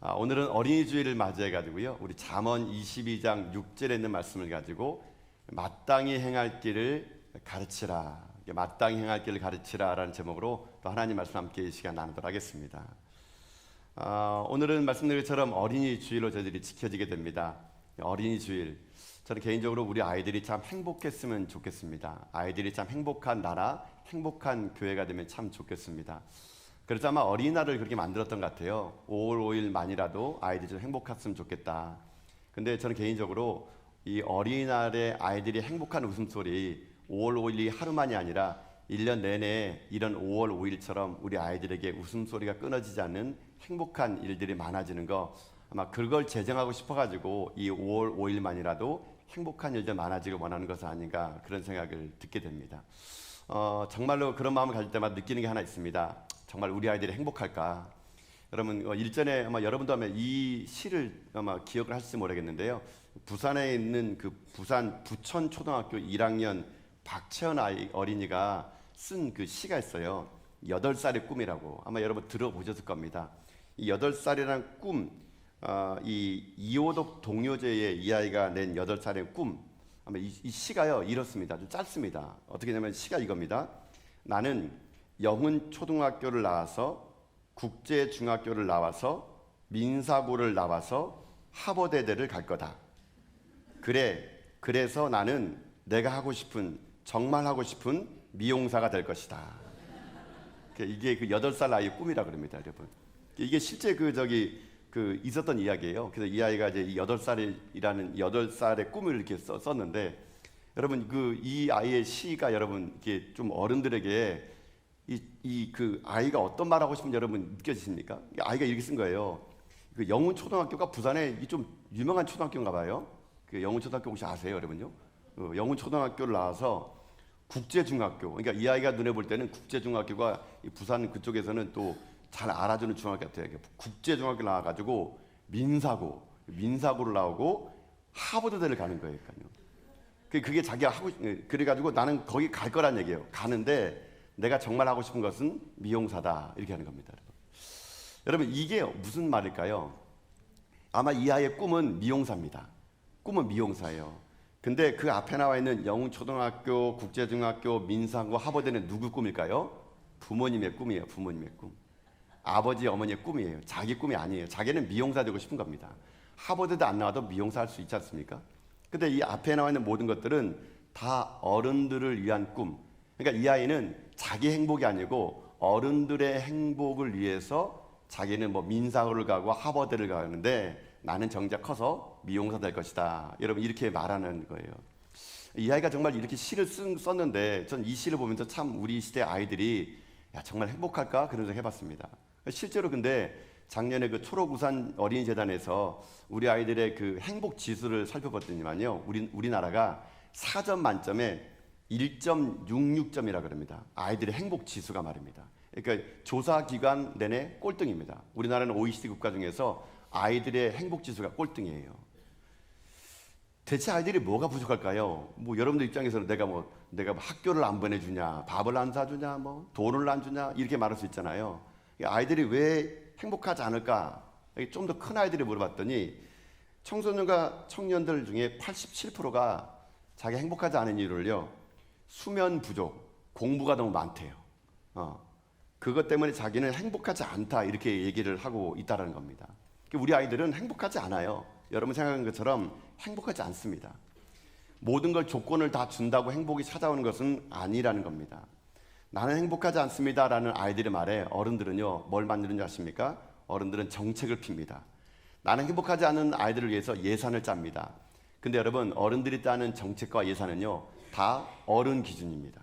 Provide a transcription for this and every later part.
오늘은 어린이 주일을 맞이해 가지고요. 우리 잠언 22장 6절에 있는 말씀을 가지고 마땅히 행할 길을 가르치라. 마땅히 행할 길을 가르치라라는 제목으로 또 하나님 말씀 함께 이 시간 나누도록 하겠습니다. 오늘은 말씀드린 것처럼 어린이 주일로 저희들이 지켜지게 됩니다. 어린이 주일. 저는 개인적으로 우리 아이들이 참 행복했으면 좋겠습니다. 아이들이 참 행복한 나라, 행복한 교회가 되면 참 좋겠습니다. 그래서 아마 어린이날을 그렇게 만들었던 것 같아요. 5월 5일만이라도 아이들이 좀 행복했으면 좋겠다. 근데 저는 개인적으로 이 어린이날에 아이들이 행복한 웃음소리 5월 5일이 하루만이 아니라 1년 내내 이런 5월 5일처럼 우리 아이들에게 웃음소리가 끊어지지 않는 행복한 일들이 많아지는 거, 아마 그걸 제정하고 싶어가지고 이 5월 5일만이라도 행복한 일들 많아지길 원하는 것은 아닌가, 그런 생각을 듣게 됩니다. 정말로 그런 마음을 가질 때마다 느끼는 게 하나 있습니다. 정말 우리 아이들이 행복할까? 여러분, 일전에 아마 여러분도 아마 이 시를 아마 기억을 하실지 모르겠는데요. 부산에 있는 그 부산 부천초등학교 1학년 박채연 어린이가 쓴 그 시가 있어요. 8살의 꿈이라고. 아마 여러분 들어보셨을 겁니다. 이 8살이라는 꿈, 이 이호덕 동요제의 이 아이가 낸 8살의 꿈, 아마 이 시가요 이렇습니다. 좀 짧습니다. 어떻게 되냐면 시가 이겁니다. 나는 영훈 초등학교를 나와서 국제중학교를 나와서 민사고를 나와서 하버드대를 갈 거다. 그래서 나는 내가 하고 싶은, 정말 하고 싶은 미용사가 될 것이다. 이게 그 8살 아이의 꿈이라 그럽니다, 여러분. 이게 실제 있었던 이야기예요. 그래서 이 아이가 이제 8살의 꿈을 이렇게 썼는데, 여러분 이 아이의 시가 여러분 이게 좀 어른들에게 그 아이가 어떤 말 하고 싶은지 여러분 느껴지십니까? 아이가 이렇게 쓴 거예요. 그 영훈 초등학교가 부산에 좀 유명한 초등학교인가 봐요. 그 영훈 초등학교 혹시 아세요, 여러분요? 영훈 초등학교를 나와서 국제중학교. 그러니까 이 아이가 눈에 볼 때는 국제중학교가 부산 그쪽에서는 또 잘 알아주는 중학교 같아요. 국제중학교 나와가지고 민사고를 나오고 하버드대를 가는 거예요. 그게 자기가 하고 그래가지고 나는 거기 갈 거란 얘기예요. 가는데 내가 정말 하고 싶은 것은 미용사다, 이렇게 하는 겁니다. 여러분 이게 무슨 말일까요? 아마 이 아이의 꿈은 미용사입니다. 꿈은 미용사예요. 근데 그 앞에 나와 있는 영훈초등학교, 국제중학교, 민사고, 하버드는 누구 꿈일까요? 부모님의 꿈이에요. 부모님의 꿈. 아버지, 어머니의 꿈이에요. 자기 꿈이 아니에요. 자기는 미용사 되고 싶은 겁니다. 하버드도 안 나와도 미용사 할 수 있지 않습니까? 근데 이 앞에 나와 있는 모든 것들은 다 어른들을 위한 꿈. 그러니까 이 아이는 자기 행복이 아니고 어른들의 행복을 위해서 자기는 뭐 민사고를 가고 하버드를 가는데 나는 정작 커서 미용사 될 것이다. 여러분 이렇게 말하는 거예요. 이 아이가 정말 이렇게 시를 썼는데 전 이 시를 보면서 참 우리 시대 아이들이 정말 행복할까? 그런 생각 해봤습니다. 실제로 근데 작년에 그 초록우산 어린이재단에서 우리 아이들의 그 행복 지수를 살펴봤더니만요, 우리나라가 4점 만점에 1.66점이라 그럽니다. 아이들의 행복 지수가 말입니다. 그러니까 조사 기간 내내 꼴등입니다. 우리나라는 OECD 국가 중에서 아이들의 행복 지수가 꼴등이에요. 대체 아이들이 뭐가 부족할까요? 뭐 여러분들 입장에서는 내가 학교를 안 보내주냐, 밥을 안 사주냐, 뭐 돈을 안 주냐, 이렇게 말할 수 있잖아요. 아이들이 왜 행복하지 않을까? 좀 더 큰 아이들이 물어봤더니 청소년과 청년들 중에 87%가 자기 행복하지 않은 이유를요, 수면 부족, 공부가 너무 많대요. 그것 때문에 자기는 행복하지 않다, 이렇게 얘기를 하고 있다는 겁니다. 우리 아이들은 행복하지 않아요. 여러분 생각하는 것처럼 행복하지 않습니다. 모든 걸 조건을 다 준다고 행복이 찾아오는 것은 아니라는 겁니다. 나는 행복하지 않습니다라는 아이들의 말에 어른들은요, 뭘 만드는 줄 아십니까? 어른들은 정책을 핍니다. 나는 행복하지 않은 아이들을 위해서 예산을 짭니다. 근데 여러분, 어른들이 짜는 정책과 예산은요, 다 어른 기준입니다.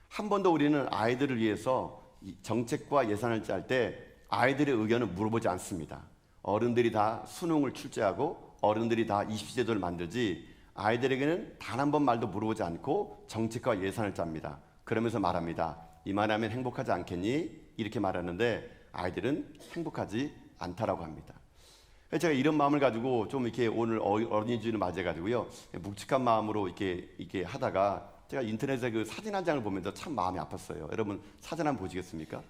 한 번도 우리는 아이들을 위해서 정책과 예산을 짤 때 아이들의 의견을 물어보지 않습니다. 어른들이 다 수능을 출제하고 어른들이 다 입시제도를 만들지 아이들에게는 단 한 번 말도 물어보지 않고 정책과 예산을 짭니다. 그러면서 말합니다. 이만하면 행복하지 않겠니? 이렇게 말하는데 아이들은 행복하지 않다라고 합니다. 제가 이런 마음을 가지고 좀 이렇게 오늘 어린이주일을 맞이해가지고요, 묵직한 마음으로 이렇게 하다가 제가 인터넷에 그 사진 한 장을 보면서 참 마음이 아팠어요. 여러분 사진 한번 보시겠습니까?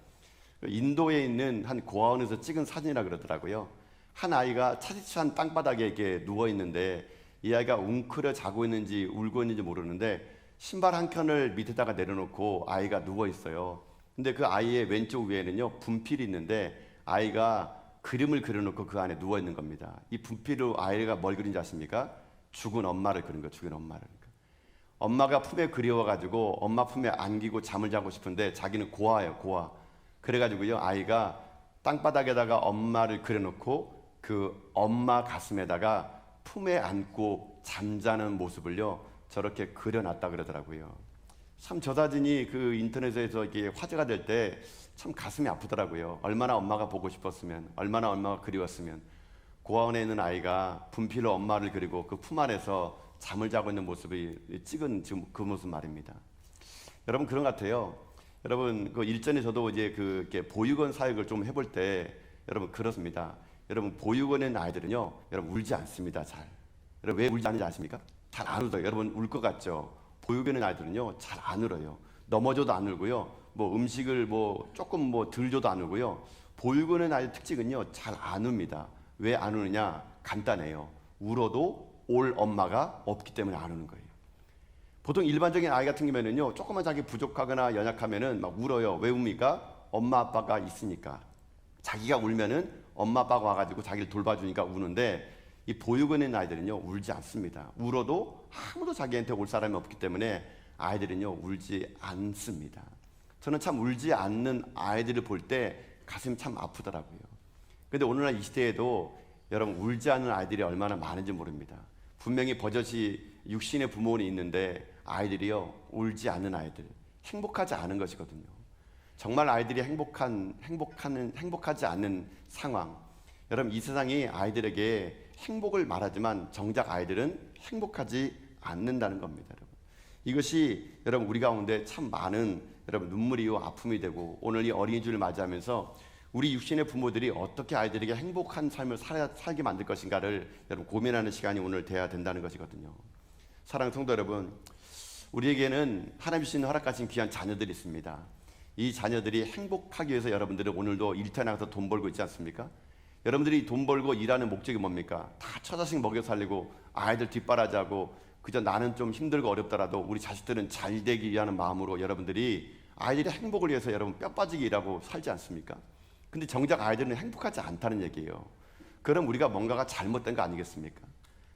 인도에 있는 한 고아원에서 찍은 사진이라 그러더라고요. 한 아이가 차디찬 땅바닥에 이렇게 누워 있는데 이 아이가 웅크려 자고 있는지 울고 있는지 모르는데 신발 한 켠을 밑에다가 내려놓고 아이가 누워 있어요. 근데 그 아이의 왼쪽 위에는요 분필이 있는데 아이가 그림을 그려놓고 그 안에 누워 있는 겁니다. 이 분필로 아이가 뭘 그린지 아십니까? 죽은 엄마를 그린 거예요. 죽은 엄마를. 엄마가 품에 그리워가지고 엄마 품에 안기고 잠을 자고 싶은데 자기는 고아예요. 고아. 그래가지고요 아이가 땅바닥에다가 엄마를 그려놓고 그 엄마 가슴에다가 품에 안고 잠자는 모습을요 저렇게 그려놨다 그러더라고요. 참 저 사진이 그 인터넷에서 이게 화제가 될 때 참 가슴이 아프더라고요. 얼마나 엄마가 보고 싶었으면, 얼마나 엄마가 그리웠으면. 고아원에 있는 아이가 분필로 엄마를 그리고 그 품 안에서 잠을 자고 있는 모습이 찍은 지금 그 모습 말입니다. 여러분 그런 것 같아요. 여러분 그 일전에 저도 이제 그 이렇게 보육원 사역을 좀 해볼 때 여러분 그렇습니다. 여러분 보육원에 있는 아이들은요, 여러분 울지 않습니다. 잘. 여러분 왜 울지 않는지 아십니까? 잘 안 울어요. 여러분 울 것 같죠? 보육원에 있는 아이들은요, 잘 안 울어요. 넘어져도 안 울고요. 뭐 음식을 뭐 조금 뭐 덜 줘도 안 울고요. 보육원의 아이 특징은요, 잘 안 웁니다. 왜 안 우느냐? 간단해요. 울어도 올 엄마가 없기 때문에 안 우는 거예요. 보통 일반적인 아이 같은 경우에는요, 조금만 자기 부족하거나 연약하면은 막 울어요. 왜 웁니까? 엄마 아빠가 있으니까. 자기가 울면은 엄마 아빠가 와가지고 자기를 돌봐주니까 우는데 이 보육원에 있는 아이들은요 울지 않습니다. 울어도 아무도 자기한테 올 사람이 없기 때문에 아이들은요 울지 않습니다. 저는 참 울지 않는 아이들을 볼 때 가슴이 참 아프더라고요. 근데 오늘날 이 시대에도 여러분 울지 않는 아이들이 얼마나 많은지 모릅니다. 분명히 버젓이 육신의 부모는 있는데 아이들이요 울지 않는 아이들, 행복하지 않은 것이거든요. 정말 아이들이 행복하지 않는 상황. 여러분 이 세상이 아이들에게 행복을 말하지만 정작 아이들은 행복하지 않는다는 겁니다. 여러분. 이것이 여러분 우리 가운데 참 많은 여러분 눈물이요 아픔이 되고 오늘 이 어린이주를 맞이하면서 우리 육신의 부모들이 어떻게 아이들에게 행복한 삶을 살게 만들 것인가를 여러분 고민하는 시간이 오늘 돼야 된다는 것이거든요. 사랑하는 성도 여러분, 우리에게는 하나님 주신 허락하신 귀한 자녀들이 있습니다. 이 자녀들이 행복하기 위해서 여러분들은 오늘도 일터에 나가서 돈 벌고 있지 않습니까? 여러분들이 돈 벌고 일하는 목적이 뭡니까? 다 처자식 먹여 살리고 아이들 뒷바라지하고 그저 나는 좀 힘들고 어렵더라도 우리 자식들은 잘 되기 위한 마음으로 여러분들이 아이들의 행복을 위해서 여러분 뼈 빠지게 일하고 살지 않습니까? 근데 정작 아이들은 행복하지 않다는 얘기예요. 그럼 우리가 뭔가가 잘못된 거 아니겠습니까?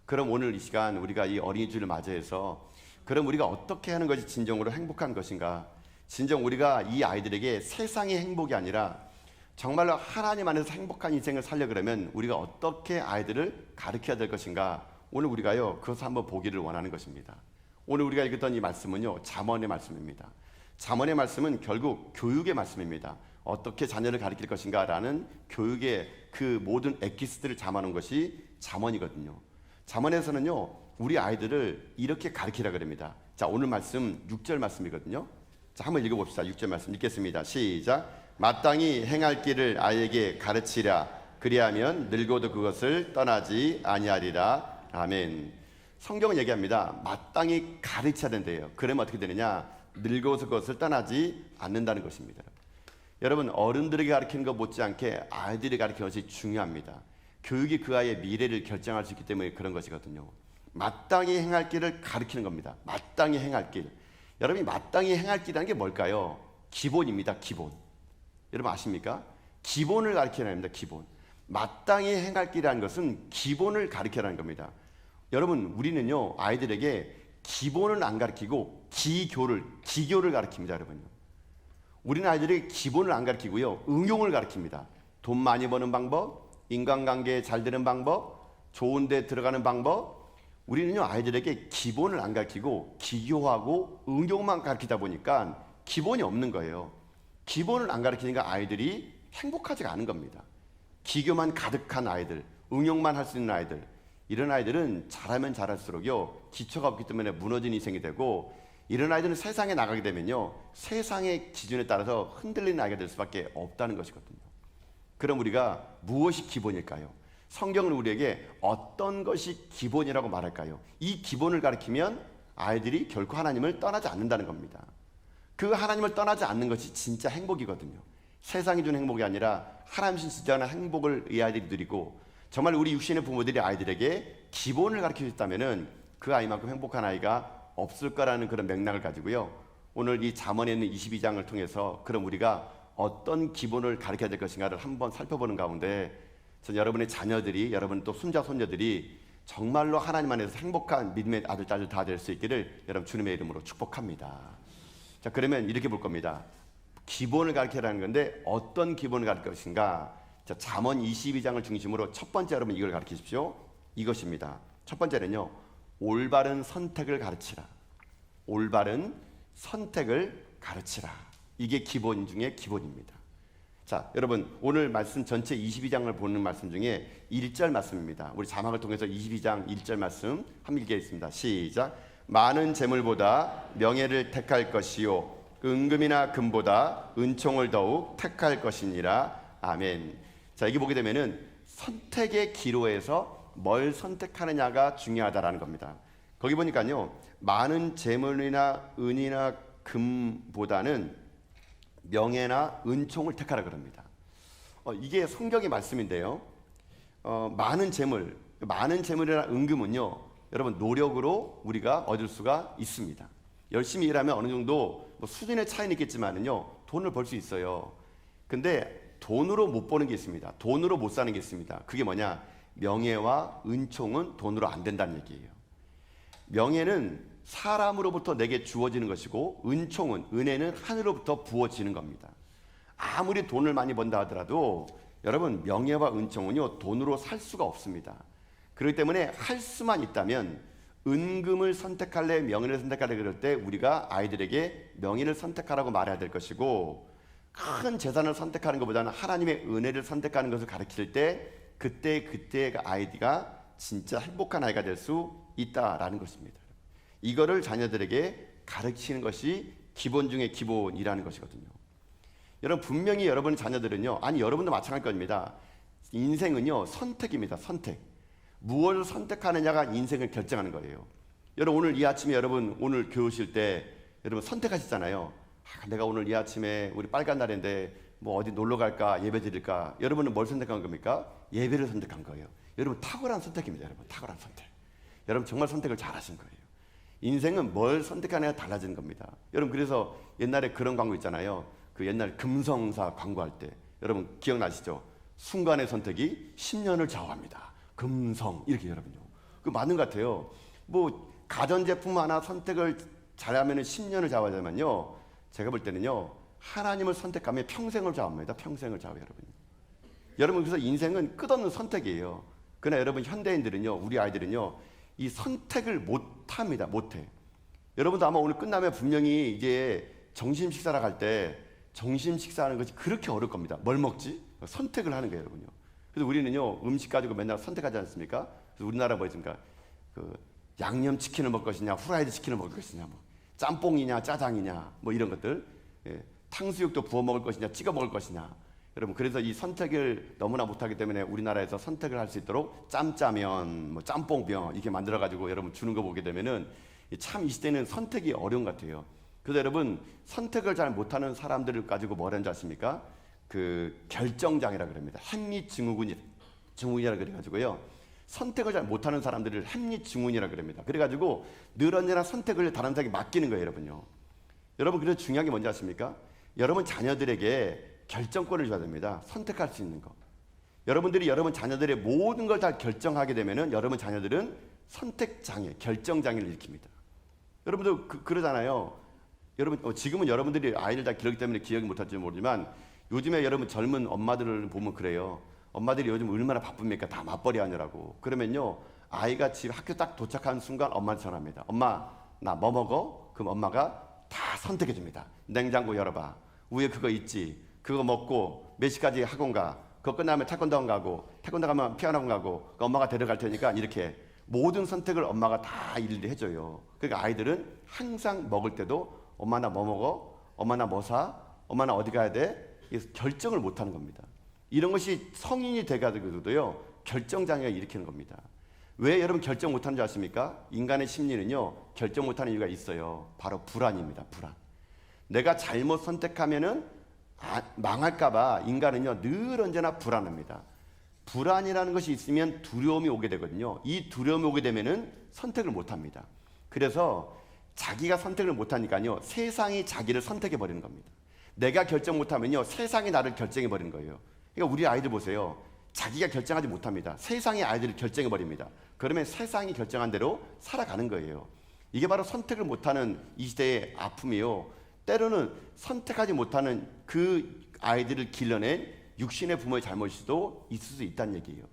그럼 오늘 이 시간 우리가 이 어린이주를 맞이해서 그럼 우리가 어떻게 하는 것이 진정으로 행복한 것인가? 진정 우리가 이 아이들에게 세상의 행복이 아니라 정말로 하나님 안에서 행복한 인생을 살려 그러면 우리가 어떻게 아이들을 가르쳐야 될 것인가? 오늘 우리가요 그것을 한번 보기를 원하는 것입니다. 오늘 우리가 읽었던 이 말씀은요 잠언의 말씀입니다. 잠언의 말씀은 결국 교육의 말씀입니다. 어떻게 자녀를 가르칠 것인가 라는 교육의 그 모든 엑기스들을 담아놓은 것이 잠언이거든요. 잠언에서는요 우리 아이들을 이렇게 가르치라 그럽니다. 자, 오늘 말씀 6절 말씀이거든요. 자, 한번 읽어봅시다. 6절 말씀 읽겠습니다. 시작. 마땅히 행할 길을 아이에게 가르치라. 그리하면 늙어도 그것을 떠나지 아니하리라. 아멘. 성경은 얘기합니다. 마땅히 가르쳐야 된대요. 그러면 어떻게 되느냐? 늙어서 그것을 떠나지 않는다는 것입니다. 여러분 어른들에게 가르치는 것 못지않게 아이들이 가르치는 것이 중요합니다. 교육이 그 아이의 미래를 결정할 수 있기 때문에 그런 것이거든요. 마땅히 행할 길을 가르치는 겁니다. 마땅히 행할 길. 여러분이 마땅히 행할 길이라는 게 뭘까요? 기본입니다. 기본. 여러분 아십니까? 기본을 가르치라는 겁니다. 기본. 마땅히 행할 길이라는 것은 기본을 가르치라는 겁니다. 여러분 우리는요 아이들에게 기본을 안 가르치고 기교를 가르칩니다. 여러분요. 우리는 아이들에게 기본을 안 가르치고요 응용을 가르칩니다. 돈 많이 버는 방법, 인간관계 잘 되는 방법, 좋은 데 들어가는 방법. 우리는요 아이들에게 기본을 안 가르치고 기교하고 응용만 가르치다 보니까 기본이 없는 거예요. 기본을 안 가르치니까 아이들이 행복하지가 않은 겁니다. 기교만 가득한 아이들, 응용만 할 수 있는 아이들, 이런 아이들은 잘하면 잘할수록요 기초가 없기 때문에 무너진 인생이 되고, 이런 아이들은 세상에 나가게 되면요 세상의 기준에 따라서 흔들리는 아이가 될 수밖에 없다는 것이거든요. 그럼 우리가 무엇이 기본일까요? 성경은 우리에게 어떤 것이 기본이라고 말할까요? 이 기본을 가르치면 아이들이 결코 하나님을 떠나지 않는다는 겁니다. 그 하나님을 떠나지 않는 것이 진짜 행복이거든요. 세상이 준 행복이 아니라 하나님 신 진정한 행복을 이 아이들이 누리고, 정말 우리 육신의 부모들이 아이들에게 기본을 가르쳐줬다면은 그 아이만큼 행복한 아이가 없을 거라는 그런 맥락을 가지고요. 오늘 이 잠언에 있는 22장을 통해서 그럼 우리가 어떤 기본을 가르쳐야 될 것인가를 한번 살펴보는 가운데 전 여러분의 자녀들이, 여러분 또 손자 손녀들이 정말로 하나님 안에서 행복한 믿음의 아들 딸들 다 될 수 있기를 여러분 주님의 이름으로 축복합니다. 자, 그러면 이렇게 볼 겁니다. 기본을 가르쳐라는 건데 어떤 기본을 가르칠 것인가? 자, 잠언 22장을 중심으로 첫 번째 여러분 이걸 가르치십시오. 이것입니다. 첫 번째는요, 올바른 선택을 가르치라. 올바른 선택을 가르치라. 이게 기본 중에 기본입니다. 자, 여러분 오늘 말씀 전체 22장을 보는 말씀 중에 1절 말씀입니다. 우리 자막을 통해서 22장 1절 말씀 한번 읽겠습니다. 시작. 많은 재물보다 명예를 택할 것이요 은금이나 금보다 은총을 더욱 택할 것이니라. 아멘. 자, 여기 보게 되면은 선택의 기로에서 뭘 선택하느냐가 중요하다라는 겁니다. 거기 보니까요, 많은 재물이나 은이나 금보다는 명예나 은총을 택하라 그럽니다. 이게 성경의 말씀인데요. 많은 재물이나 은금은요, 여러분 노력으로 우리가 얻을 수가 있습니다. 열심히 일하면 어느 정도 수준의 차이는 있겠지만은요, 돈을 벌 수 있어요. 근데 돈으로 못 버는 게 있습니다. 돈으로 못 사는 게 있습니다. 그게 뭐냐? 명예와 은총은 돈으로 안 된다는 얘기예요. 명예는 사람으로부터 내게 주어지는 것이고 은혜는 하늘로부터 부어지는 겁니다. 아무리 돈을 많이 번다 하더라도 여러분 명예와 은총은요 돈으로 살 수가 없습니다. 그렇기 때문에 할 수만 있다면 은금을 선택할래 명예를 선택할래 그럴 때 우리가 아이들에게 명예를 선택하라고 말해야 될 것이고, 큰 재산을 선택하는 것보다는 하나님의 은혜를 선택하는 것을 가르칠 때 그때 아이가 진짜 행복한 아이가 될 수 있다라는 것입니다. 이거를 자녀들에게 가르치는 것이 기본 중에 기본이라는 것이거든요. 여러분 분명히 여러분의 자녀들은요, 아니 여러분도 마찬가지일 겁니다. 인생은요 선택입니다. 선택. 무엇을 선택하느냐가 인생을 결정하는 거예요. 여러분 오늘 이 아침에 여러분 오늘 교우실 때 여러분 선택하셨잖아요. 내가 오늘 이 아침에 우리 빨간 날인데 뭐 어디 놀러 갈까 예배 드릴까. 여러분은 뭘 선택한 겁니까? 예배를 선택한 거예요. 여러분 탁월한 선택입니다. 여러분 탁월한 선택. 여러분 정말 선택을 잘하신 거예요. 인생은 뭘 선택하느냐가 달라지는 겁니다. 여러분 그래서 옛날에 그런 광고 있잖아요. 그 옛날 금성사 광고할 때 여러분 기억나시죠? 순간의 선택이 10년을 좌우합니다. 금성 이렇게 여러분요. 그 맞는 것 같아요. 뭐 가전제품 하나 선택을 잘하면 10년을 좌우하지만요. 제가 볼 때는요. 하나님을 선택하면 평생을 좌우합니다. 평생을 좌우해요, 여러분. 여러분 그래서 인생은 끝없는 선택이에요. 그러나 여러분 현대인들은요. 우리 아이들은요. 이 선택을 못합니다. 못해. 여러분도 아마 오늘 끝나면 분명히 이제 점심 식사를 갈 때 점심 식사하는 것이 그렇게 어려울 겁니다. 뭘 먹지? 선택을 하는 거예요, 여러분요. 그래서 우리는요 음식 가지고 맨날 선택하지 않습니까? 그래서 우리나라 뭐 있습니까? 그 양념치킨을 먹을 것이냐, 후라이드 치킨을 먹을 것이냐, 뭐 짬뽕이냐, 짜장이냐, 뭐 이런 것들, 탕수육도 부어 먹을 것이냐, 찍어 먹을 것이냐. 여러분 그래서 이 선택을 너무나 못하기 때문에 우리나라에서 선택을 할 수 있도록 짬짜면, 뭐 짬뽕면 이렇게 만들어 가지고 여러분 주는 거 보게 되면은 참 이 시대는 선택이 어려운 것 같아요. 그래서 여러분 선택을 잘 못하는 사람들을 가지고 뭐라는 줄 아십니까? 그 결정장애라 그럽니다. 합리증후군이라 그래가지고요. 선택을 잘 못하는 사람들을 합리증후군이라 그럽니다. 그래가지고 늘 언제나 선택을 다른 사람에게 맡기는 거예요, 여러분요. 여러분 그래서 중요한 게 뭔지 아십니까? 여러분 자녀들에게 결정권을 줘야 됩니다. 선택할 수 있는 거. 여러분들이 여러분 자녀들의 모든 걸 다 결정하게 되면은 여러분 자녀들은 선택장애, 결정장애를 일으킵니다. 여러분도 그러잖아요. 여러분 지금은 여러분들이 아이를 다 기르기 때문에 기억이 못할지 모르지만 요즘에 여러분 젊은 엄마들을 보면 그래요. 엄마들이 요즘 얼마나 바쁩니까? 다 맞벌이 하느라고. 그러면요 아이가 집 학교 딱 도착하는 순간 엄마한테 전화합니다. 엄마 나 뭐 먹어? 그럼 엄마가 다 선택해 줍니다. 냉장고 열어봐. 위에 그거 있지. 그거 먹고 몇 시까지 학원 가. 그거 끝나면 태권도원 가고 태권도 가면 피아노 가고 엄마가 데려갈 테니까 이렇게 모든 선택을 엄마가 다 일일이 해줘요. 그러니까 아이들은 항상 먹을 때도 엄마 나 뭐 먹어? 엄마 나 뭐 사? 엄마 나 어디 가야 돼? 결정을 못하는 겁니다. 이런 것이 성인이 돼가지고도요 결정장애가 일으키는 겁니다. 왜 여러분 결정 못하는 줄 아십니까? 인간의 심리는요 결정 못하는 이유가 있어요. 바로 불안입니다. 불안. 내가 잘못 선택하면은 망할까봐 인간은요 늘 언제나 불안합니다. 불안이라는 것이 있으면 두려움이 오게 되거든요. 이 두려움이 오게 되면은 선택을 못 합니다. 그래서 자기가 선택을 못 하니까요, 세상이 자기를 선택해 버리는 겁니다. 내가 결정 못 하면요, 세상이 나를 결정해 버리는 거예요. 그러니까 우리 아이들 보세요. 자기가 결정하지 못합니다. 세상이 아이들을 결정해 버립니다. 그러면 세상이 결정한 대로 살아가는 거예요. 이게 바로 선택을 못하는 이 시대의 아픔이요. 때로는 선택하지 못하는 그 아이들을 길러낸 육신의 부모의 잘못이 있을 수 있다는 얘기예요.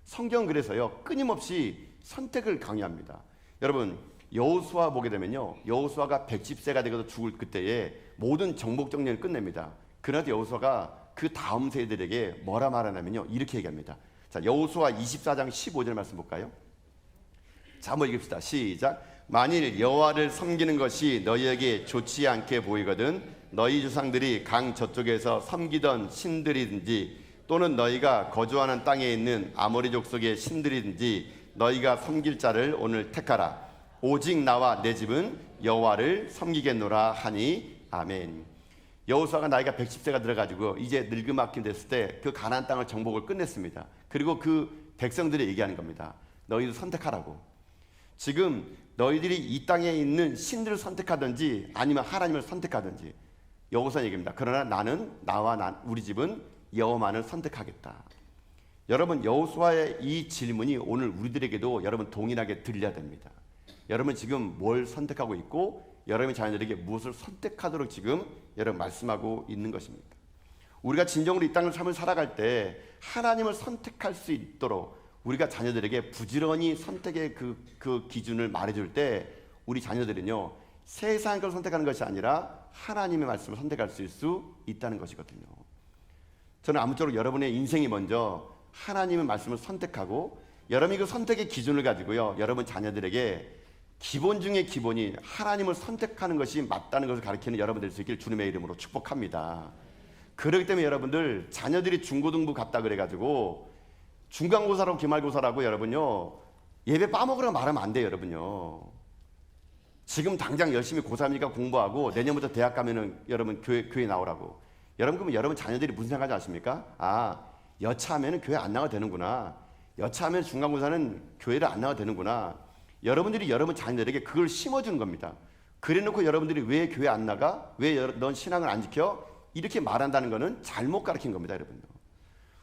성경은 그래서요, 끊임없이 선택을 강요합니다. 여러분, 여호수아 보게 되면요, 여호수아가 110세가 되어서 죽을 그때에 모든 정복 정년을 끝냅니다. 그러나 여호수아가 그 다음 세대들에게 뭐라 말하냐면요, 이렇게 얘기합니다. 자, 여호수아 24장 15절 말씀 볼까요? 자, 한번 읽읍시다. 시작. 만일 여호와를 섬기는 것이 너희에게 좋지 않게 보이거든 너희 조상들이 강 저쪽에서 섬기던 신들이든지 또는 너희가 거주하는 땅에 있는 아모리 족속의 신들이든지 너희가 섬길 자를 오늘 택하라. 오직 나와 내 집은 여호와를 섬기겠노라 하니 아멘. 여호수아가 나이가 110세가 들어가지고 이제 늙음악기 됐을 때 그 가나안 땅을 정복을 끝냈습니다. 그리고 그 백성들이 얘기하는 겁니다. 너희도 선택하라고. 지금 너희들이 이 땅에 있는 신들을 선택하든지 아니면 하나님을 선택하든지, 여호수아 얘기입니다. 그러나 나는 우리 집은 여호와만을 선택하겠다. 여러분, 여호수아의 이 질문이 오늘 우리들에게도 여러분 동일하게 들려야 됩니다. 여러분 지금 뭘 선택하고 있고 여러분의 자녀들에게 무엇을 선택하도록 지금 여러분 말씀하고 있는 것입니까? 우리가 진정으로 이 땅을 삶을 살아갈 때 하나님을 선택할 수 있도록 우리가 자녀들에게 부지런히 선택의 그 기준을 말해줄 때 우리 자녀들은요, 세상의 걸 선택하는 것이 아니라 하나님의 말씀을 선택할 수 있다는 것이거든요. 저는 아무쪼록 여러분의 인생이 먼저 하나님의 말씀을 선택하고 여러분이 그 선택의 기준을 가지고요, 여러분 자녀들에게 기본 중에 기본이 하나님을 선택하는 것이 맞다는 것을 가르치는 여러분 될 수 있기를 주님의 이름으로 축복합니다. 그렇기 때문에 여러분들 자녀들이 중고등부 갔다 그래가지고 중간고사라고 기말고사라고 여러분요 예배 빠먹으라고 말하면 안 돼요. 여러분요 지금 당장 열심히 고3이니까 공부하고 내년부터 대학 가면은 여러분 교회 나오라고. 여러분 그러면 여러분 자녀들이 무슨 생각하지 아십니까? 아, 여차하면은 교회 안 나가도 되는구나. 여차하면 중간고사는 교회를 안 나가도 되는구나. 여러분들이 여러분 자녀들에게 그걸 심어주는 겁니다. 그래놓고 여러분들이 왜 교회 안 나가? 왜 넌 신앙을 안 지켜? 이렇게 말한다는 것은 잘못 가르친 겁니다. 여러분요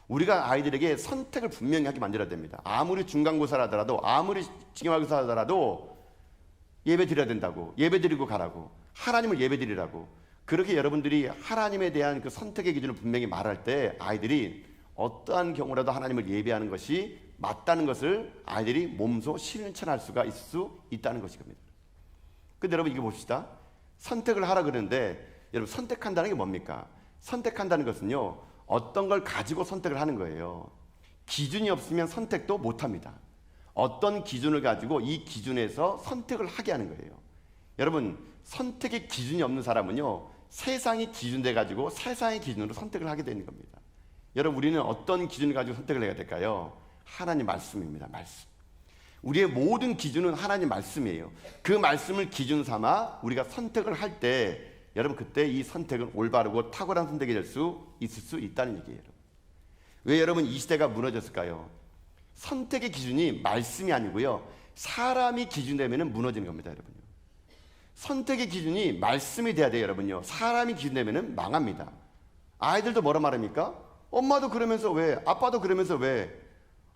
우리가 아이들에게 선택을 분명히 하게 만들어야 됩니다. 아무리 중간고사라더라도 아무리 기말고사라더라도 예배 드려야 된다고, 예배 드리고 가라고, 하나님을 예배 드리라고. 그렇게 여러분들이 하나님에 대한 그 선택의 기준을 분명히 말할 때 아이들이 어떠한 경우라도 하나님을 예배하는 것이 맞다는 것을 아이들이 몸소 실천할 수가 있을 수 있다는 것입니다. 근데 여러분 이거 봅시다. 선택을 하라 그러는데 여러분 선택한다는 게 뭡니까? 선택한다는 것은요, 어떤 걸 가지고 선택을 하는 거예요. 기준이 없으면 선택도 못합니다. 어떤 기준을 가지고 이 기준에서 선택을 하게 하는 거예요. 여러분 선택의 기준이 없는 사람은요, 세상이 기준돼 가지고 세상의 기준으로 선택을 하게 되는 겁니다. 여러분 우리는 어떤 기준을 가지고 선택을 해야 될까요? 하나님 말씀입니다. 말씀. 우리의 모든 기준은 하나님 말씀이에요. 그 말씀을 기준 삼아 우리가 선택을 할 때 여러분 그때 이 선택은 올바르고 탁월한 선택이 될 수 있을 수 있다는 얘기예요. 왜 여러분 이 시대가 무너졌을까요? 선택의 기준이 말씀이 아니고요, 사람이 기준되면 무너지는 겁니다. 여러분요 선택의 기준이 말씀이 돼야 돼요. 여러분요 사람이 기준되면 망합니다. 아이들도 뭐라 말합니까? 엄마도 그러면서 왜? 아빠도 그러면서 왜?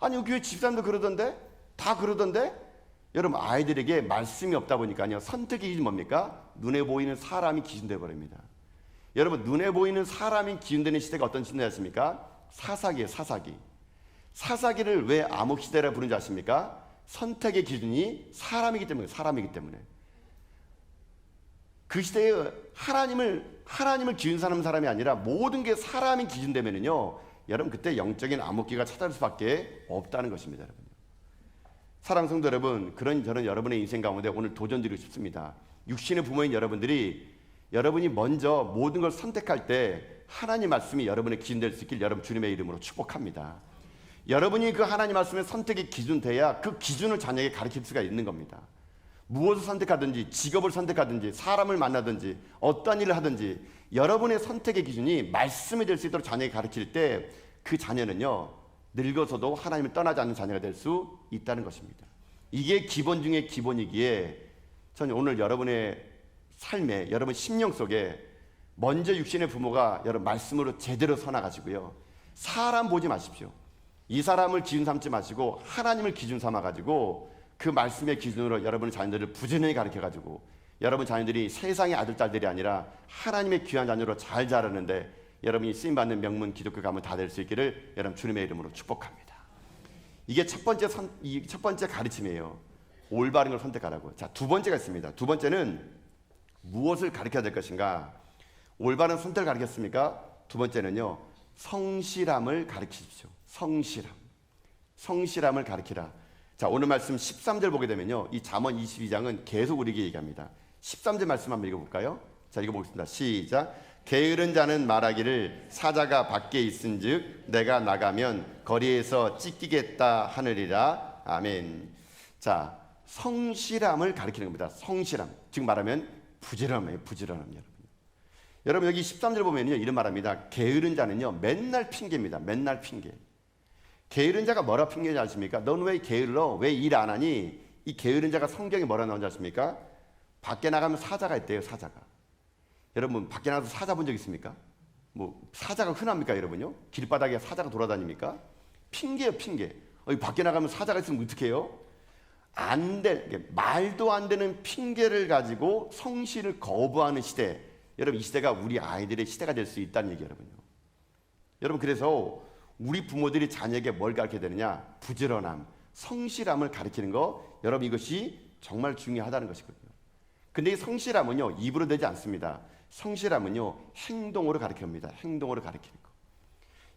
아니 교회 집사람도 그러던데? 다 그러던데? 여러분 아이들에게 말씀이 없다 보니까요, 선택의 기준이 뭡니까? 눈에 보이는 사람이 기준돼 버립니다. 여러분 눈에 보이는 사람이 기준되는 시대가 어떤 시대였습니까? 사사기예요. 사사기. 사사기를 왜 암흑시대라 부르는지 아십니까? 선택의 기준이 사람이기 때문에. 사람이기 때문에. 그 시대에 하나님을 기준 삼는 사람이 아니라 모든 게 사람이 기준되면은요, 여러분 그때 영적인 암흑기가 찾아올 수밖에 없다는 것입니다. 여러분. 사랑하는 성도 여러분, 그런 저는 여러분의 인생 가운데 오늘 도전드리고 싶습니다. 육신의 부모인 여러분이 먼저 모든 걸 선택할 때 하나님 말씀이 여러분의 기준 될 수 있길 여러분 주님의 이름으로 축복합니다. 여러분이 그 하나님 말씀의 선택의 기준 돼야 그 기준을 자녀에게 가르칠 수가 있는 겁니다. 무엇을 선택하든지, 직업을 선택하든지, 사람을 만나든지, 어떤 일을 하든지 여러분의 선택의 기준이 말씀이 될 수 있도록 자녀에게 가르칠 때 그 자녀는요, 늙어서도 하나님을 떠나지 않는 자녀가 될 수 있다는 것입니다. 이게 기본 중에 기본이기에 저는 오늘 여러분의 삶에, 여러분 심령 속에 먼저 육신의 부모가 여러분 말씀으로 제대로 서나가지고요, 사람 보지 마십시오. 이 사람을 기준 삼지 마시고 하나님을 기준 삼아가지고 그 말씀의 기준으로 여러분의 자녀들을 부지런히 가르쳐가지고 여러분 자녀들이 세상의 아들, 딸들이 아니라 하나님의 귀한 자녀로 잘 자라는데 여러분이 쓰임받는 명문 기독교 가문 다 될 수 있기를 여러분 주님의 이름으로 축복합니다. 이게 첫 번째 가르침이에요. 올바른 걸 선택하라고. 자, 두 번째가 있습니다. 두 번째는 무엇을 가르쳐야 될 것인가? 올바른 선택을 가르쳤습니까? 두 번째는요, 성실함을 가르치십시오. 성실함을 가르치라. 자, 오늘 말씀 13절 보게 되면요, 이 잠언 22장은 계속 우리에게 얘기합니다. 13절 말씀 한번 읽어볼까요? 자, 읽어보겠습니다. 시작. 게으른 자는 말하기를 사자가 밖에 있은즉 내가 나가면 거리에서 찢기겠다 하느리라. 아멘. 자, 성실함을 가리키는 겁니다. 성실함. 지금 말하면 부지런함이에요. 부지런함. 여러분 여기 13절 보면요, 이런 말합니다. 게으른 자는요, 맨날 핑계입니다. 맨날 핑계. 게으른 자가 뭐라 핑계지 않습니까? 넌 왜 게을러? 왜 일 안 하니? 이 게으른 자가 성경에 뭐라 나오는지 아십니까? 밖에 나가면 사자가 있대요. 사자가. 여러분 밖에 나가서 사자 본 적 있습니까? 뭐 사자가 흔합니까 여러분요? 길바닥에 사자가 돌아다닙니까? 핑계예요, 핑계. 밖에 나가면 사자가 있으면 어떻게 해요? 말도 안 되는 핑계를 가지고 성실을 거부하는 시대. 여러분 이 시대가 우리 아이들의 시대가 될 수 있다는 얘기예요, 여러분요. 여러분 그래서 우리 부모들이 자녀에게 뭘 가르쳐야 되느냐? 부지런함, 성실함을 가르치는 거. 여러분 이것이 정말 중요하다는 것이거든요. 근데 이 성실함은요, 입으로 되지 않습니다. 성실함은요, 행동으로 가르칩니다. 행동으로 가르치는 거.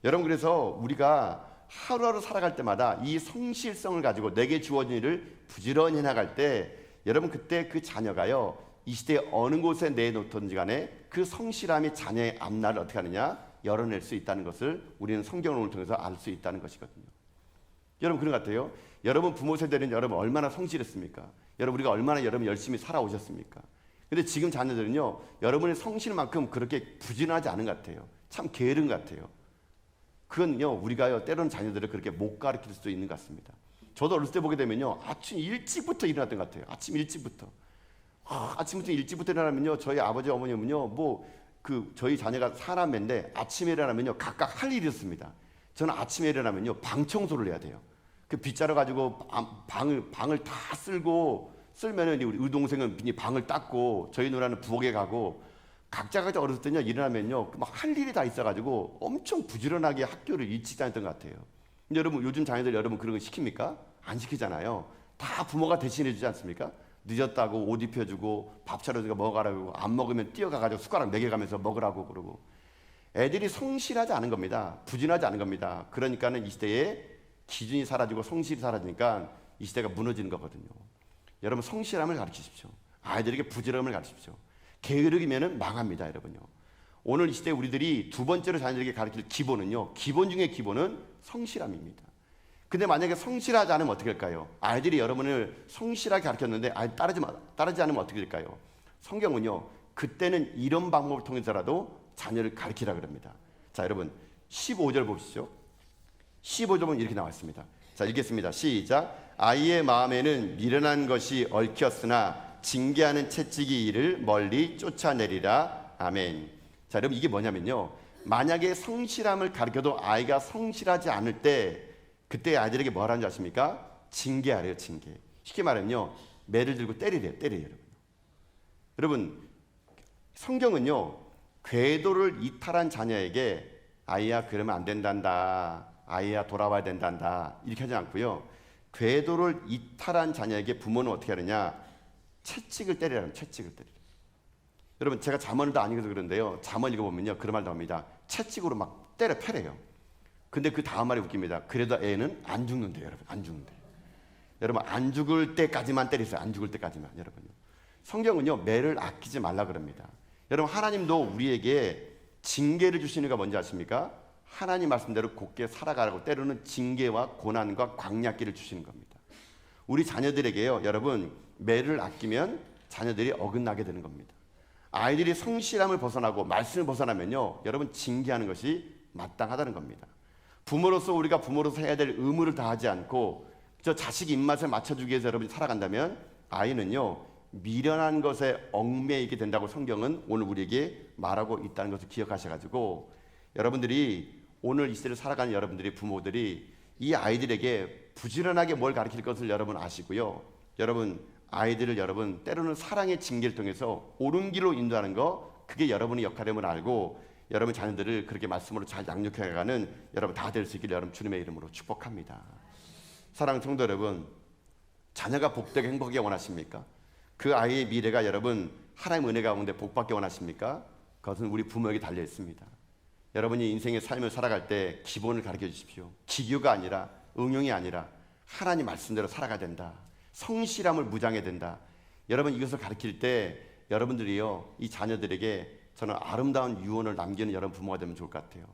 여러분 그래서 우리가 하루하루 살아갈 때마다 이 성실성을 가지고 내게 주어진 일을 부지런히 해나갈 때, 여러분 그때 그 자녀가요, 이 시대에 어느 곳에 내놓든지 간에 그 성실함이 자녀의 앞날을 어떻게 하느냐? 열어낼 수 있다는 것을 우리는 성경을 통해서 알 수 있다는 것이거든요. 여러분 그런 것 같아요. 여러분 부모 세대는 여러분 얼마나 성실했습니까? 여러분 우리가 얼마나 여러분 열심히 살아오셨습니까? 근데 지금 자녀들은요, 여러분의 성실만큼 그렇게 부진하지 않은 것 같아요. 참 게으른 것 같아요. 그건요, 우리가요 때로는 자녀들을 그렇게 못 가르칠 수도 있는 것 같습니다. 저도 어렸을 때 보게 되면요, 아침 일찍부터 일어났던 것 같아요. 아침 일찍부터 일어나면요, 저희 아버지 어머님은요, 저희 자녀가 사남매인데 아침에 일어나면요 각각 할 일이 있습니다. 저는 아침에 일어나면요 방 청소를 해야 돼요. 그 빗자루 가지고 방을 다 쓸면은 우리 의동생은 방을 닦고, 저희 누나는 부엌에 가고, 각자가 어렸을 때는요 일어나면요 막 할 일이 다 있어가지고 엄청 부지런하게 학교를 일찍 다녔던 것 같아요. 근데 여러분 요즘 자녀들 여러분 그런 거 시킵니까? 안 시키잖아요. 다 부모가 대신해 주지 않습니까? 늦었다고 옷 입혀주고 밥 차려주고 먹으라고, 안 먹으면 뛰어가가지고 숟가락 먹여가면서 먹으라고 그러고. 애들이 성실하지 않은 겁니다. 부진하지 않은 겁니다. 그러니까는 이 시대에 기준이 사라지고 성실이 사라지니까 이 시대가 무너지는 거거든요. 여러분 성실함을 가르치십시오. 아이들에게 부지런함을 가르치십시오. 게으르기면은 망합니다, 여러분요. 오늘 이 시대에 우리들이 두 번째로 자녀들에게 가르칠 기본은요, 기본 중에 기본은 성실함입니다. 근데 만약에 성실하지 않으면 어떻게 될까요? 아이들이 여러분을 성실하게 가르쳤는데 따르지 않으면 어떻게 될까요? 성경은요, 그때는 이런 방법을 통해서라도 자녀를 가르치라 그럽니다. 자, 여러분 15절 보시죠. 15절 보면 이렇게 나와 있습니다. 자, 읽겠습니다. 시작. 아이의 마음에는 미련한 것이 얽혔으나 징계하는 채찍이 이를 멀리 쫓아내리라. 아멘. 자, 여러분 이게 뭐냐면요, 만약에 성실함을 가르쳐도 아이가 성실하지 않을 때, 그때 아이들에게 뭐 하라는 줄 아십니까? 징계하래요. 징계. 쉽게 말하면요, 매를 들고 때리래요. 여러분. 여러분 성경은요, 궤도를 이탈한 자녀에게 아이야 그러면 안 된단다, 아이야 돌아와야 된단다, 이렇게 하지 않고요, 궤도를 이탈한 자녀에게 부모는 어떻게 하느냐? 채찍을 때리라는, 채찍을 때리라. 여러분 제가 잠언을 다 안 읽어서 그런데요, 잠언 읽어보면요 그런 말 나옵니다. 채찍으로 막 때려 패래요. 근데 그 다음 말이 웃깁니다. 그래도 애는 안 죽는데요, 여러분. 안 죽는데. 여러분 안 죽을 때까지만 때리세요. 안 죽을 때까지만. 여러분요. 성경은요 매를 아끼지 말라 그럽니다. 여러분 하나님도 우리에게 징계를 주시는 게 뭔지 아십니까? 하나님 말씀대로 곧게 살아가라고, 때로는 징계와 고난과 광야길을 주시는 겁니다. 우리 자녀들에게요, 여러분 매를 아끼면 자녀들이 어긋나게 되는 겁니다. 아이들이 성실함을 벗어나고 말씀을 벗어나면요, 여러분 징계하는 것이 마땅하다는 겁니다. 부모로서 우리가 부모로서 해야 될 의무를 다하지 않고 저 자식 입맛에 맞춰주기 위해서 여러분이 살아간다면 아이는요 미련한 것에 얽매이게 된다고 성경은 오늘 우리에게 말하고 있다는 것을 기억하셔가지고 여러분들이 오늘 이 시대를 살아가는 여러분들이 부모들이 이 아이들에게 부지런하게 뭘 가르칠 것을 여러분 아시고요. 여러분 아이들을 여러분 때로는 사랑의 징계를 통해서 옳은 길로 인도하는 거 그게 여러분의 역할임을 알고 여러분 자녀들을 그렇게 말씀으로 잘 양육해가는 여러분 다 될 수 있기를 여러분 주님의 이름으로 축복합니다. 사랑하는 성도 여러분, 자녀가 복되게 행복하게 원하십니까? 그 아이의 미래가 여러분 하나님의 은혜 가운데 복받게 원하십니까? 그것은 우리 부모에게 달려 있습니다. 여러분이 인생의 삶을 살아갈 때 기본을 가르쳐 주십시오. 기교가 아니라 응용이 아니라 하나님 말씀대로 살아가야 된다. 성실함을 무장해야 된다. 여러분 이것을 가르칠 때 여러분들이요 이 자녀들에게 저는 아름다운 유언을 남기는 여러분 부모가 되면 좋을 것 같아요.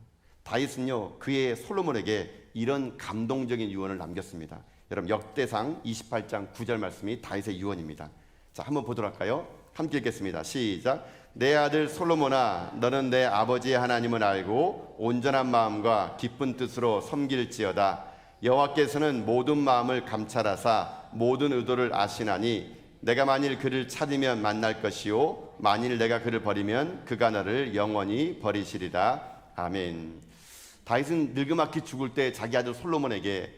다윗은요 그의 솔로몬에게 이런 감동적인 유언을 남겼습니다. 여러분 역대상 28장 9절 말씀이 다윗의 유언입니다. 자 한번 보도록 할까요? 함께 읽겠습니다. 시작. 내 아들 솔로몬아 너는 내 아버지의 하나님을 알고 온전한 마음과 기쁜 뜻으로 섬길지어다. 여호와께서는 모든 마음을 감찰하사 모든 의도를 아시나니 내가 만일 그를 찾으면 만날 것이요 만일 내가 그를 버리면 그가 너를 영원히 버리시리라. 아멘. 다윗은 늙음악기 죽을 때 자기 아들 솔로몬에게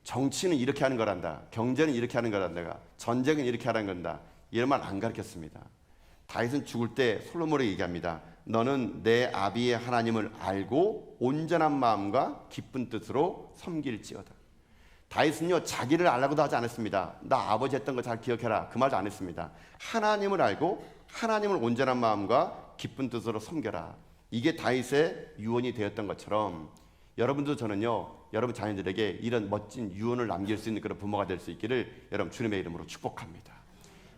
정치는 이렇게 하는 거란다. 경제는 이렇게 하는 거란다. 전쟁은 이렇게 하는 건다. 이런 말 안 가르쳤습니다. 다윗은 죽을 때 솔로몬에게 얘기합니다. 너는 내 아비의 하나님을 알고 온전한 마음과 기쁜 뜻으로 섬길지어다. 다윗은요 자기를 알라고도 하지 않았습니다. 나 아버지 했던 거 잘 기억해라 그 말도 안 했습니다. 하나님을 알고 하나님을 온전한 마음과 기쁜 뜻으로 섬겨라. 이게 다윗의 유언이 되었던 것처럼 여러분도 저는요 여러분 자녀들에게 이런 멋진 유언을 남길 수 있는 그런 부모가 될 수 있기를 여러분 주님의 이름으로 축복합니다.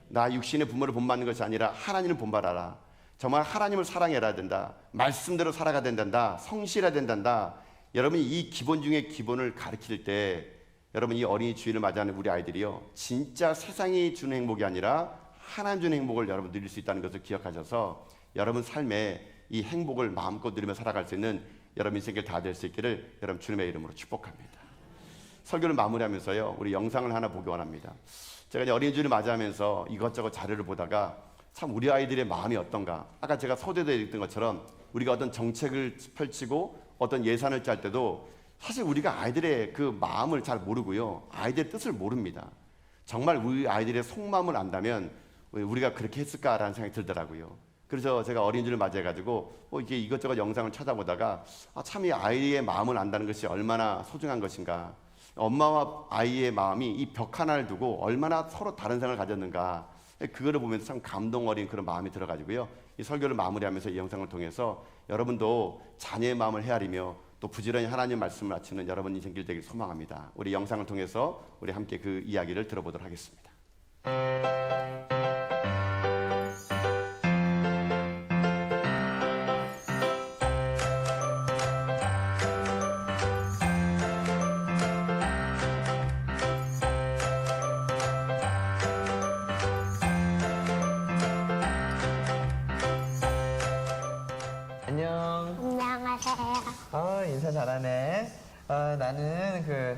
나 육신의 부모를 본받는 것이 아니라 하나님을 본받아라. 정말 하나님을 사랑해야 된다. 말씀대로 살아가야 된다. 성실해야 된다. 여러분이 이 기본 중에 기본을 가르칠 때 여러분 이 어린이 주일을 맞이하는 우리 아이들이요 진짜 세상이 주는 행복이 아니라 하나님 주는 행복을 여러분 누릴 수 있다는 것을 기억하셔서 여러분 삶에 이 행복을 마음껏 누리며 살아갈 수 있는 여러분 인생길 다 될 수 있기를 여러분 주님의 이름으로 축복합니다. 설교를 마무리하면서요 우리 영상을 하나 보기 원합니다. 제가 이제 어린이 주일을 맞이하면서 이것저것 자료를 보다가 참 우리 아이들의 마음이 어떤가. 아까 제가 서두에 읽던 것처럼 우리가 어떤 정책을 펼치고 어떤 예산을 짤 때도 사실 우리가 아이들의 그 마음을 잘 모르고요 아이들의 뜻을 모릅니다. 정말 우리 아이들의 속마음을 안다면 우리가 그렇게 했을까라는 생각이 들더라고요. 그래서 제가 어린이주를 맞이해가지고 이게 이것저것 영상을 찾아보다가 참 이 아이의 마음을 안다는 것이 얼마나 소중한 것인가. 엄마와 아이의 마음이 이 벽 하나를 두고 얼마나 서로 다른 생각을 가졌는가. 그거를 보면서 참 감동 어린 그런 마음이 들어가지고요. 이 설교를 마무리하면서 이 영상을 통해서 여러분도 자녀의 마음을 헤아리며 또 부지런히 하나님 말씀을 아치는 여러분 인생길 되길 소망합니다. 우리 영상을 통해서 우리 함께 그 이야기를 들어보도록 하겠습니다. 안녕. 안녕하세요. 인사 잘하네. 나는 그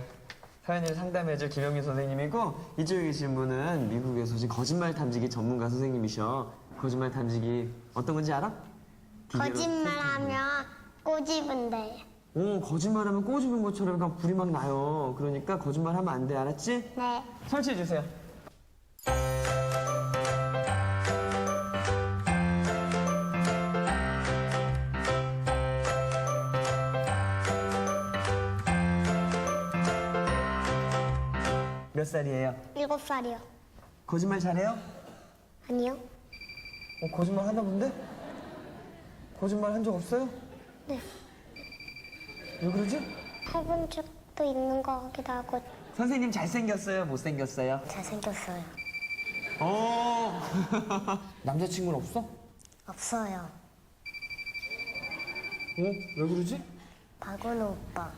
서연이를 상담해줄 김영민 선생님이고 이쪽에 계신 분은 미국에서 지금 거짓말 탐지기 전문가 선생님이셔. 거짓말 탐지기 어떤 건지 알아? 기계로 거짓말하면 꼬집은데요. 오, 거짓말하면 꼬집은 것처럼 그냥 불이 막 나요. 그러니까 거짓말하면 안 돼, 알았지? 네. 설치해 주세요. 몇 살이에요? 7살이요. 거짓말 잘해요? 아니요. 거짓말 하나 본데? 거짓말 한 적 없어요? 네. 왜 그러지? 해본 적도 있는 것 같기도 하고 선생님 잘생겼어요? 못생겼어요? 잘생겼어요. 남자친구는 없어? 없어요. 왜 그러지? 박은호 오빠.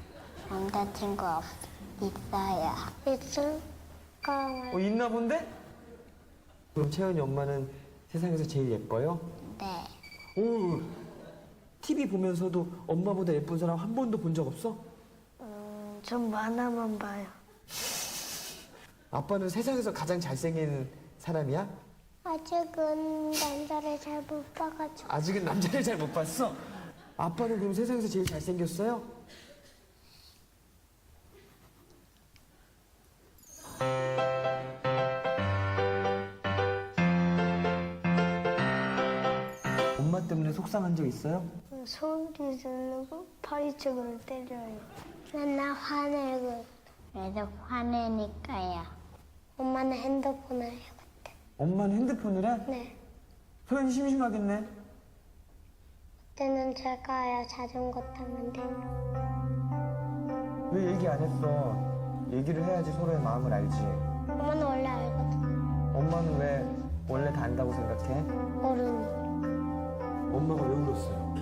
남자친구 있어요. 있을까? 있나 본데? 그럼 채연이 엄마는 세상에서 제일 예뻐요? 네. 오, TV 보면서도 엄마보다 예쁜 사람 한 번도 본 적 없어? 전 만화만 봐요. 아빠는 세상에서 가장 잘생긴 사람이야? 아직은 남자를 잘 못 봐가지고. 아직은 남자를 잘 못 봤어? 아빠는 그럼 세상에서 제일 잘생겼어요? 엄마 때문에 속상한 적 있어요? 소리 지르고 파리채로 때려요. 맨날 화내고. 그래도 화내니까요. 엄마는 핸드폰을 해요 그때. 엄마는 핸드폰을 해? 네. 소연이 심심하겠네. 그때는 제가요 자전거 타면 돼요. 왜 얘기 안 했어? 얘기를 해야지 서로의 마음을 알지. 엄마는 원래 알거든. 엄마는 왜 원래 다 안다고 생각해? 어른. 엄마가 왜 울었어요?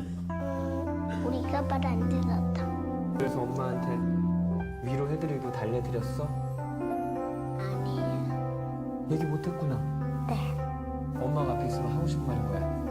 우리가 말 안 들었다. 그래서 엄마한테 위로해드리고 달래드렸어? 아니에요. 얘기 못했구나. 네. 엄마가 앞에 있으면 하고 싶은 말이 뭐야?